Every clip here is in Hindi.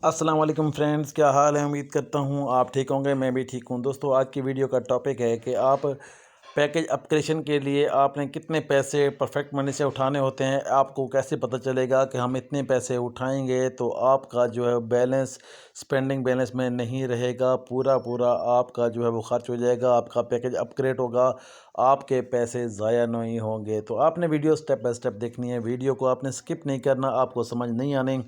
अस्सलाम वालेकुम फ्रेंड्स, क्या हाल है। उम्मीद करता हूँ आप ठीक होंगे। मैं भी ठीक हूँ। दोस्तों, आज की वीडियो का टॉपिक है कि आप पैकेज अपग्रेडेशन के लिए आपने कितने पैसे परफेक्ट मनी से उठाने होते हैं। आपको कैसे पता चलेगा कि हम इतने पैसे उठाएंगे तो आपका जो है बैलेंस स्पेंडिंग बैलेंस में नहीं रहेगा, पूरा पूरा आपका जो है वो खर्च हो जाएगा, आपका पैकेज अपग्रेड होगा, आपके पैसे ज़ाया नहीं होंगे। तो आपने वीडियो स्टेप बाय स्टेप देखनी है, वीडियो को आपने स्किप नहीं करना। आपको समझ नहीं आने,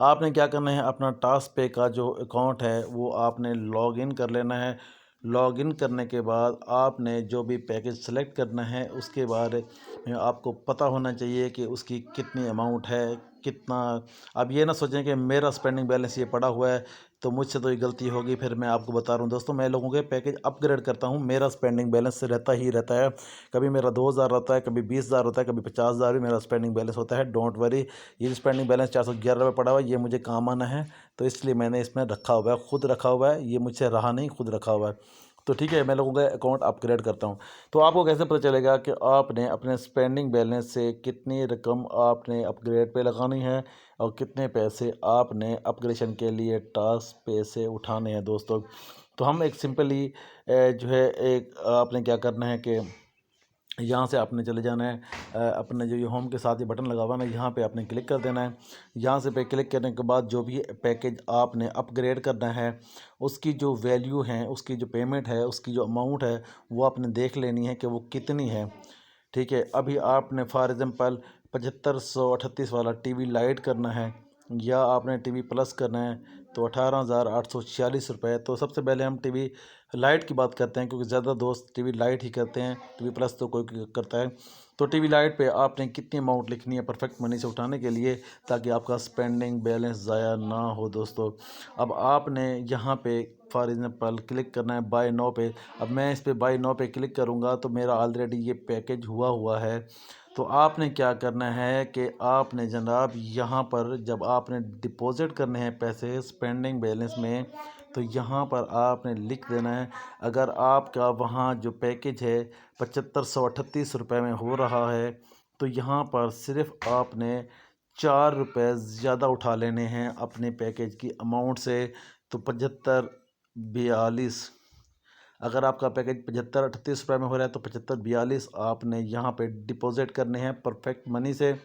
आपने क्या करना है, अपना टास्क पे का जो अकाउंट है वो आपने लॉग इन कर लेना है। लॉग इन करने के बाद आपने जो भी पैकेज सेलेक्ट करना है उसके बारे में आपको पता होना चाहिए कि उसकी कितनी अमाउंट है, कितना। अब ये ना सोचें कि मेरा स्पेंडिंग बैलेंस ये पड़ा हुआ है तो मुझसे तो ये गलती होगी। फिर मैं आपको बता रहा हूँ दोस्तों, मैं लोगों के पैकेज अपग्रेड करता हूँ, मेरा स्पेंडिंग बैलेंस रहता ही रहता है। कभी मेरा 2000 रहता है, कभी 20,000 होता है, कभी 50,000 भी मेरा स्पेंडिंग बैलेंस होता है। डोंट वरी, ये स्पेंडिंग बैलेंस 411 रुपये पड़ा हुआ है, ये मुझे काम आना है तो इसलिए मैंने इसमें रखा हुआ है, खुद रखा हुआ है, ये मुझसे रहा नहीं, खुद रखा हुआ है। तो ठीक है, मैं लोगों का अकाउंट अपग्रेड करता हूँ। तो आपको कैसे पता चलेगा कि आपने अपने स्पेंडिंग बैलेंस से कितनी रकम आपने अपग्रेड पे लगानी है और कितने पैसे आपने अपग्रेडेशन के लिए टास्क पे से उठाने हैं दोस्तों। तो हम एक सिंपली जो है एक आपने क्या करना है कि यहाँ से आपने चले जाना है, अपने जो ये होम के साथ ये बटन लगा हुआ है ना, यहाँ पे आपने क्लिक कर देना है। यहाँ से पे क्लिक करने के बाद जो भी पैकेज आपने अपग्रेड करना है उसकी जो वैल्यू है, उसकी जो पेमेंट है, उसकी जो अमाउंट है वो आपने देख लेनी है कि वो कितनी है। ठीक है, अभी आपने फॉर एग्ज़ाम्पल 7538 वाला टीवी लाइट करना है या आपने टीवी प्लस करना है तो 18,846 रुपये। तो सबसे पहले हम टीवी लाइट की बात करते हैं क्योंकि ज़्यादा दोस्त टीवी लाइट ही करते हैं, टीवी प्लस तो कोई करता है। तो टीवी लाइट पे आपने कितनी अमाउंट लिखनी है परफेक्ट मनी से उठाने के लिए, ताकि आपका स्पेंडिंग बैलेंस ज़ाया ना हो दोस्तों। अब आपने यहाँ पे फॉर एग्ज़ाम्पल क्लिक करना है बाय नाउ पे। अब मैं इस पे बाय नाउ पे क्लिक करूँगा तो मेरा ऑलरेडी ये पैकेज हुआ हुआ है। तो आपने क्या करना है कि आपने जनाब यहाँ पर जब आपने डिपॉज़िट करने हैं पैसे स्पेंडिंग बैलेंस में तो यहाँ पर आपने लिख देना है। अगर आपका वहाँ जो पैकेज है 7538 रुपये में हो रहा है तो यहाँ पर सिर्फ आपने 4 रुपये ज़्यादा उठा लेने हैं अपने पैकेज की अमाउंट से। तो 7542, अगर आपका पैकेज 7538 रुपये में हो रहा है तो 7542 आपने यहाँ पे डिपॉजिट करने हैं परफेक्ट मनी से।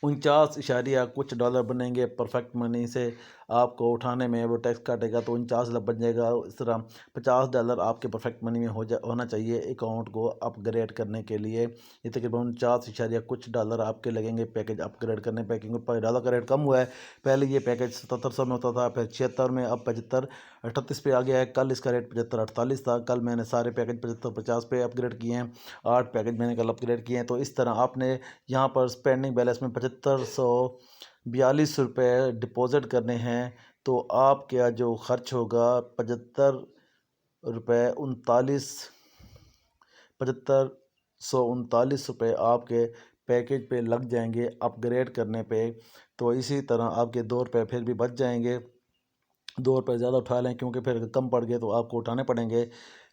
49 इशारिया कुछ डॉलर बनेंगे परफेक्ट मनी से। आपको उठाने में वो टैक्स काटेगा तो 49 बन जाएगा। इस तरह $50 आपके परफेक्ट मनी में होना चाहिए अकाउंट को अपग्रेड करने के लिए। ये तकरीबन 49 इशारिया कुछ डॉलर आपके लगेंगे पैकेज अपग्रेड करने पे, क्योंकि डॉलर का रेट कम हुआ है। पहले ये पैकेज 7700 में होता था, फिर 76 में, अब 7538 पे आ गया है। कल इसका रेट 7548 था। कल मैंने सारे पैकेज 7550 पे अपग्रेड किए हैं, 8 पैकेज मैंने कल अपग्रेड किए हैं। तो इस तरह आपने यहाँ पर स्पेंडिंग बैलेंस में 7542 रुपये डिपॉज़िट करने हैं। तो आपका जो खर्च होगा 7539 आपके पैकेज पे लग जाएंगे अपग्रेड करने पे। तो इसी तरह आपके 2 रुपये फिर भी बच जाएंगे। 2 रुपये ज़्यादा उठा लें क्योंकि फिर कम पड़ गए तो आपको उठाने पड़ेंगे।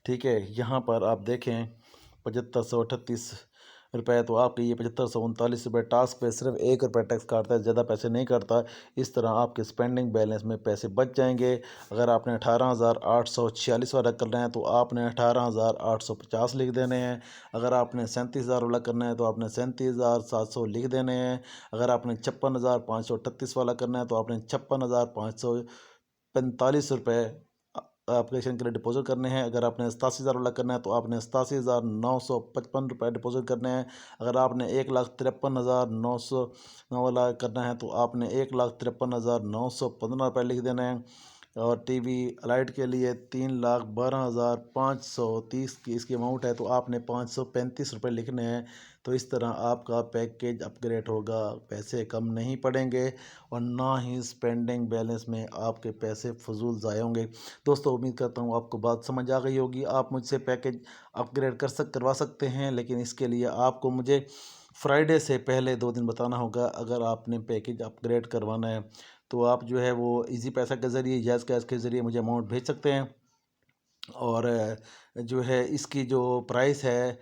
ठीक है, यहाँ पर आप देखें 7538 रुपये, तो आपके ये 7539 रुपये टास्क पे सिर्फ 1 रुपये टैक्स काटता है, ज़्यादा पैसे नहीं काटता। इस तरह आपके स्पेंडिंग बैलेंस में पैसे बच जाएंगे। अगर आपने 18,846 वाला करना है तो आपने 18,850 लिख देने हैं। अगर आपने 37,000 वाला करना है तो आपने 37,700 लिख देने हैं। अगर आपने 56,538 वाला करना है तो आपने 56,545 रुपये एप्लीकेशन के लिए डिपॉजिट करने हैं। अगर आपने 87,000 वाला करना है तो आपने 87,955 रुपये डिपॉजिट करने हैं। अगर आपने 1,53,909 वाला करना है तो आपने 1,53,915 रुपये लिख देना है। और टीवी लाइट के लिए 3,12,530 की इसकी अमाउंट है तो आपने 535 रुपये लिखने हैं। तो इस तरह आपका पैकेज अपग्रेड होगा, पैसे कम नहीं पड़ेंगे और ना ही स्पेंडिंग बैलेंस में आपके पैसे फजूल ज़ाया होंगे। दोस्तों, उम्मीद करता हूँ आपको बात समझ आ गई होगी। आप मुझसे पैकेज अपग्रेड करवा सकते हैं, लेकिन इसके लिए आपको मुझे फ्राइडे से पहले 2 दिन बताना होगा। अगर आपने पैकेज अपग्रेड करवाना है तो आप जो है वो इजी पैसा के ज़रिए, जैज़ कैश के ज़रिए मुझे अमाउंट भेज सकते हैं। और जो है इसकी जो प्राइस है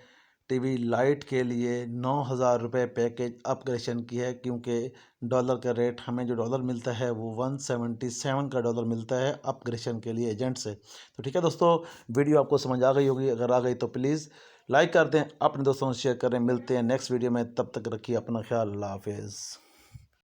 टीवी लाइट के लिए 9,000 रुपये पैकेज अपग्रेडेशन की है, क्योंकि डॉलर का रेट, हमें जो डॉलर मिलता है वो 177 का डॉलर मिलता है अपग्रेडेशन के लिए एजेंट से। तो ठीक है दोस्तों, वीडियो आपको समझ आ गई होगी, अगर आ गई तो प्लीज़ लाइक कर दें, अपने दोस्तों से शेयर करें। मिलते हैं नेक्स्ट वीडियो में, तब तक रखिए अपना ख्याल। अल्लाह हाफिज़।